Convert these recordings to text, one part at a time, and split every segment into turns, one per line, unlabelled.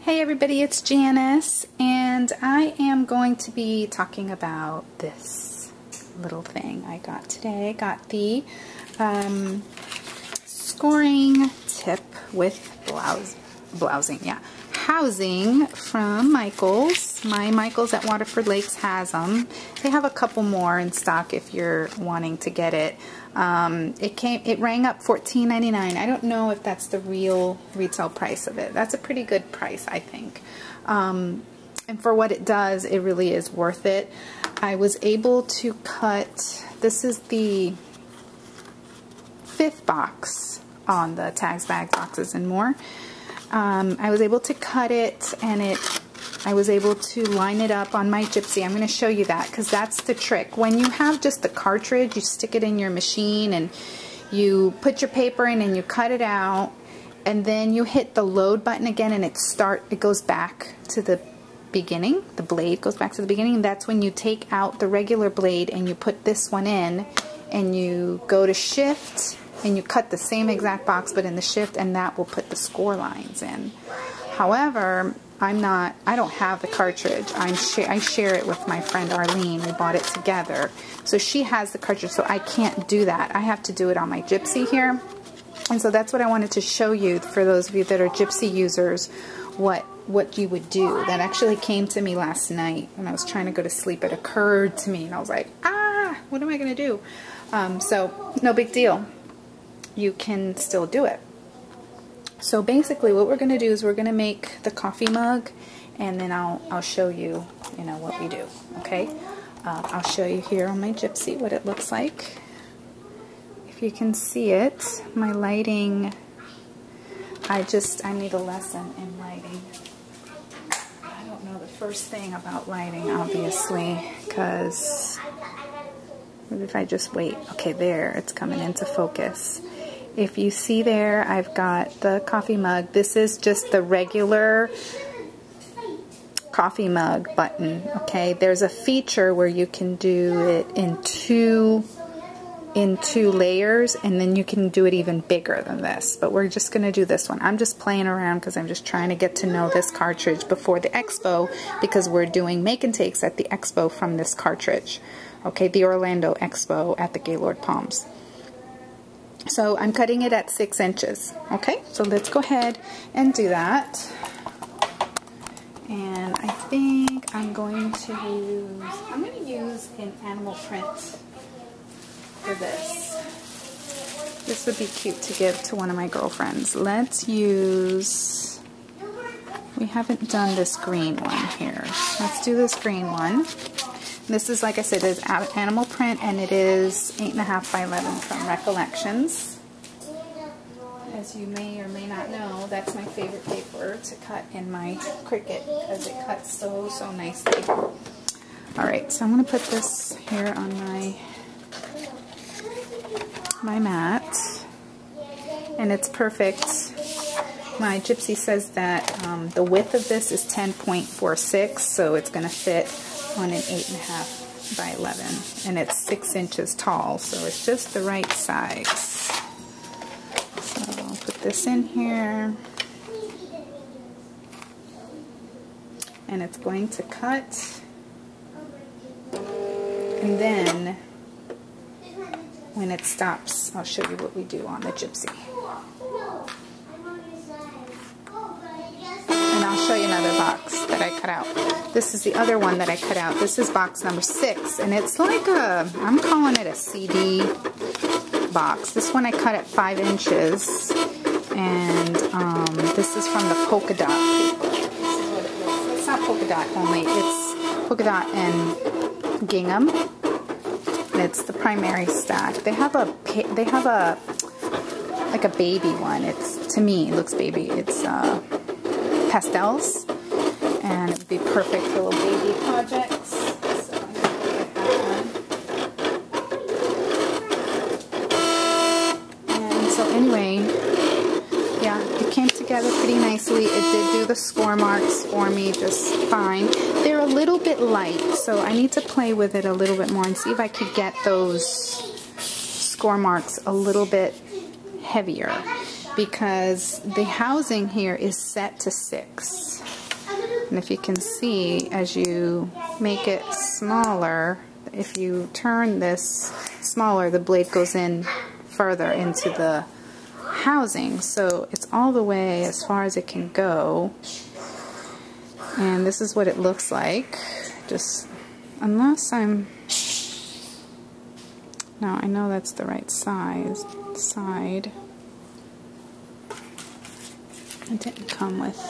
Hey everybody, it's Janice, and I am going to be talking about this little thing I got today. I got the scoring tip with housing from Michaels. My Michaels at Waterford Lakes has them. They have a couple more in stock if you're wanting to get it. It rang up $14.99. I don't know if that's the real retail price of it. That's a pretty good price, I think. And for what it does, it really is worth it. I was able to cut, this is the 5th box on the tags, bags, boxes, and more. I was able to cut it, and I was able to line it up on my Gypsy. I'm going to show you that because that's the trick. When you have just the cartridge, you stick it in your machine and you put your paper in and you cut it out, and then you hit the load button again and it goes back to the beginning. The blade goes back to the beginning. That's when you take out the regular blade and you put this one in and you go to shift and you cut the same exact box but in the shift, and that will put the score lines in. However, I don't have the cartridge. I share it with my friend Arlene. We bought it together. So she has the cartridge, so I can't do that. I have to do it on my Gypsy here. And so that's what I wanted to show you for those of you that are Gypsy users, what you would do. That actually came to me last night when I was trying to go to sleep. It occurred to me and I was like, what am I going to do? So no big deal. You can still do it. So basically what we're going to do is we're going to make the coffee mug, and then I'll show you, what we do, okay? I'll show you here on my Gypsy what it looks like. If you can see it, my lighting, I need a lesson in lighting. I don't know the first thing about lighting, obviously, because if I just wait, okay, there, it's coming into focus. If you see there, I've got the coffee mug. This is just the regular coffee mug button, okay? There's a feature where you can do it in two layers, and then you can do it even bigger than this. But we're just going to do this one. I'm just playing around because I'm just trying to get to know this cartridge before the expo, because we're doing make and takes at the expo from this cartridge. Okay, the Orlando Expo at the Gaylord Palms. So I'm cutting it at 6 inches. Okay, so let's go ahead and do that. And I think I'm going to use an animal print for this. This would be cute to give to one of my girlfriends. Let's use, we haven't done this green one here. Let's do this green one. This is, like I said, it's animal print, and it is 8.5 by 11 from Recollections. As you may or may not know, that's my favorite paper to cut in my Cricut because it cuts so nicely. Alright, so I'm going to put this here on my mat, and it's perfect. My Gypsy says that the width of this is 10.46, so it's going to fit on an 8.5 by 11, and it's 6 inches tall, so it's just the right size. So I'll put this in here, and it's going to cut, and then when it stops, I'll show you what we do on the Gypsy. And I'll show you another box that I cut out. This is the other one that I cut out. This is box number 6, and it's like I'm calling it a CD box. This one I cut at 5 inches, and this is from the polka dot paper. This is what it looks like. It's not polka dot only, it's polka dot and gingham. It's the primary stack. They have like a baby one. To me, it looks baby. It's pastels, and it would be perfect for little baby projects. So I'm going to get that one. And so anyway, yeah, it came together pretty nicely. It did do the score marks for me just fine. They're a little bit light, so I need to play with it a little bit more and see if I could get those score marks a little bit heavier, because the housing here is set to 6. And if you can see, as you make it smaller, if you turn this smaller, the blade goes in further into the housing. So it's all the way as far as it can go. And this is what it looks like. Just, unless I'm... No, I know that's the right side. It didn't come with...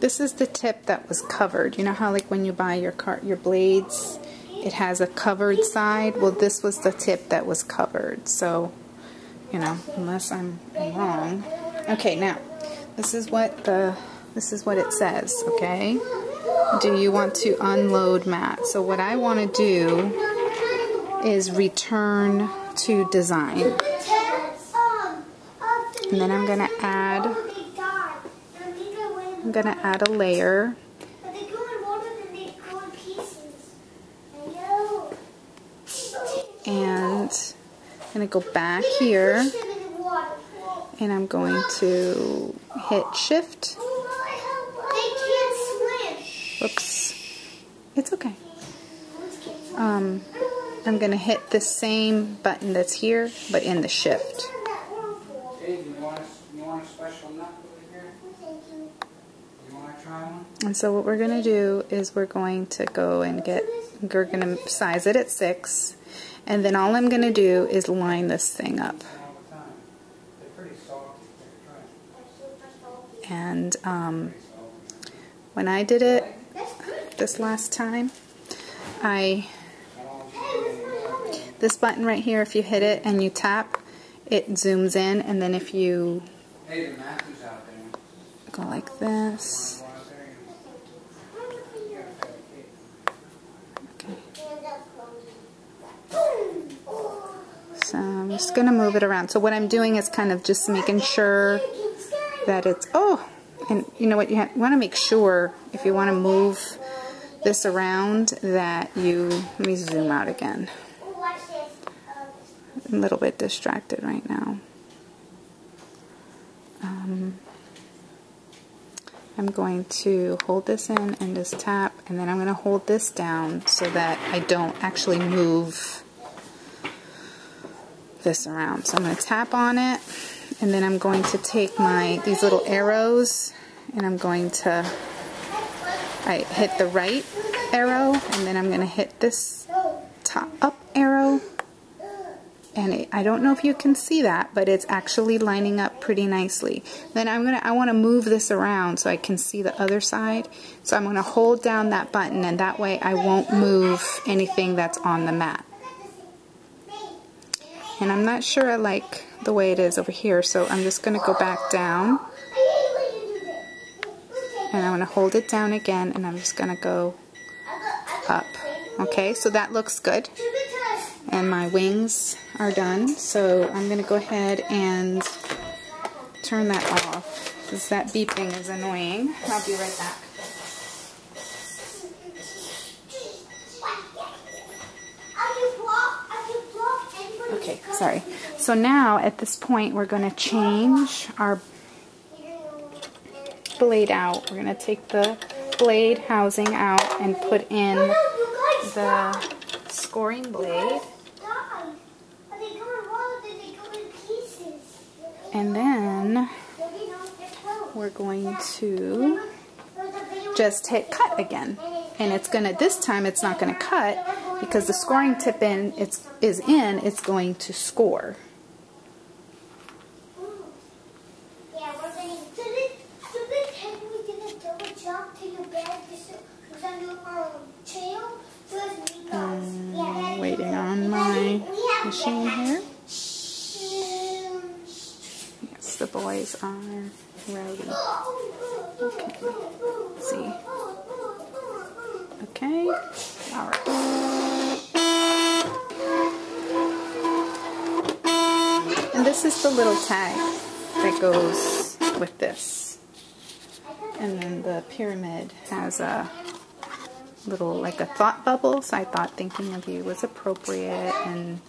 This is the tip that was covered. You know how like when you buy your blades, it has a covered side? Well, this was the tip that was covered. So, you know, unless I'm wrong. Okay, now, this is what it says, okay? Do you want to unload mat? So what I want to do is return to design. And then I'm going to add a layer. And I'm going to go back here. And I'm going to hit shift. Oops. It's okay. I'm going to hit the same button that's here, but in the shift. And so what we're going to do is we're going to go and we're going to size it at 6. And then all I'm going to do is line this thing up. And when I did it this last time, this button right here, if you hit it and you tap, it zooms in, and then if you go like this, okay. So I'm just going to move it around. So what I'm doing is kind of just making sure that it's, and you know what, you want to make sure, if you want to move this around, that you, let me zoom out again. I'm a little bit distracted right now. I'm going to hold this in and just tap, and then I'm going to hold this down so that I don't actually move this around. So I'm going to tap on it, and then I'm going to take these little arrows, and I'm going to hit the right arrow, and then I'm going to hit this top up arrow, and I don't know if you can see that, but it's actually lining up pretty nicely. Then I want to move this around so I can see the other side. So I'm going to hold down that button, and that way I won't move anything that's on the mat. And I'm not sure I like the way it is over here, so I'm just going to go back down. And I'm going to hold it down again, and I'm just going to go up. Okay, so that looks good. And my wings are done, so I'm going to go ahead and turn that off, because that beeping is annoying. I'll be right back. Okay, sorry. So now at this point we're going to change our blade out. We're going to take the blade housing out and put in the scoring blade. And then we're going to just hit cut again. And it's going to, this time it's not going to cut, because the scoring tip it's going to score. Waiting on my machine here. Yes, the boys are rowdy. Okay, let's see. Okay, alright. And this is the little tag that goes with this. And then the pyramid has a little, like a thought bubble, so I thought thinking of you was appropriate, and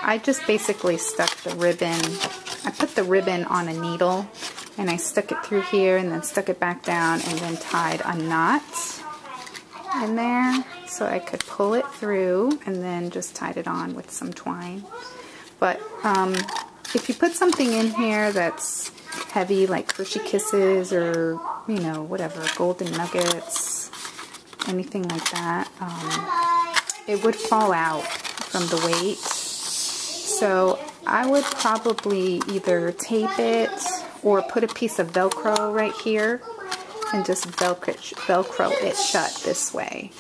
I just basically stuck the ribbon, I put the ribbon on a needle and I stuck it through here and then stuck it back down and then tied a knot in there so I could pull it through, and then just tied it on with some twine. But if you put something in here that's heavy, like Hershey Kisses or, you know, whatever, golden nuggets, anything like that, it would fall out from the weight. So I would probably either tape it or put a piece of Velcro right here and just Velcro it shut this way.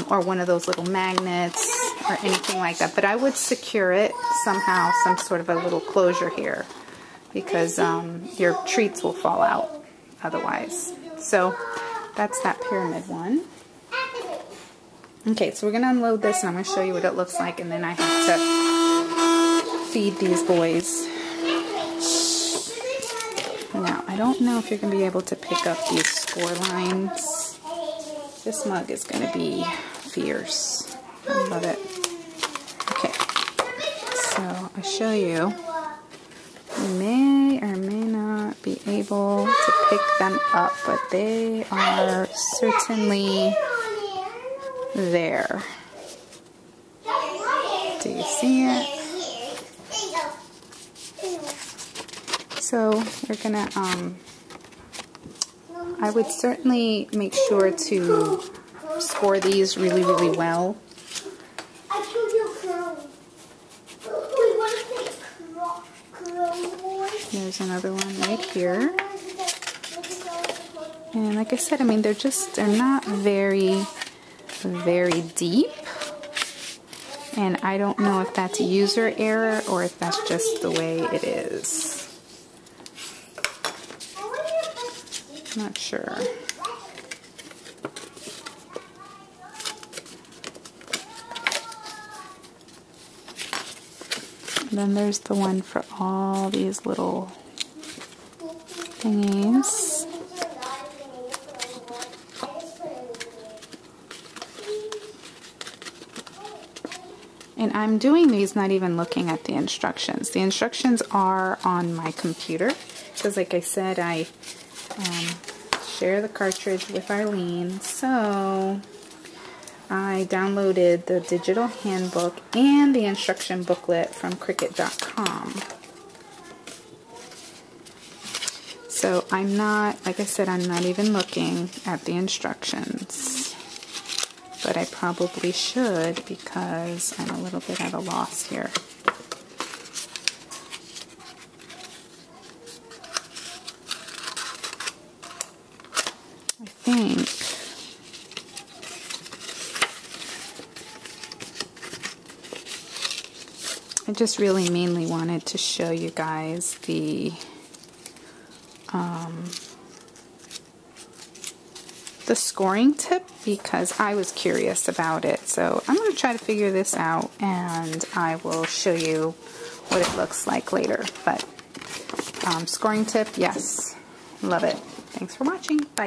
Or one of those little magnets or anything like that. But I would secure it somehow, some sort of a little closure here, because your treats will fall out otherwise. So that's that pyramid one. Okay, so we're going to unload this and I'm going to show you what it looks like, and then I have to feed these boys. Now, I don't know if you're going to be able to pick up these score lines. This mug is going to be fierce. I love it. Okay, so I'll show you. You may or may not be able to pick them up, but they are certainly there. Do you see it? So we're gonna, I would certainly make sure to score these really, really well. There's another one right here. And like I said, I mean, they're not very, very deep. And I don't know if that's user error or if that's just the way it is. Not sure. And then there's the one for all these little thingies. And I'm doing these not even looking at the instructions. The instructions are on my computer, because like I said, I share the cartridge with Arlene, so I downloaded the digital handbook and the instruction booklet from Cricut.com. So I'm not, like I said, I'm not even looking at the instructions, but I probably should because I'm a little bit at a loss here. I think I just really mainly wanted to show you guys the scoring tip because I was curious about it. So I'm going to try to figure this out and I will show you what it looks like later. But scoring tip, yes, love it. Thanks for watching. Bye.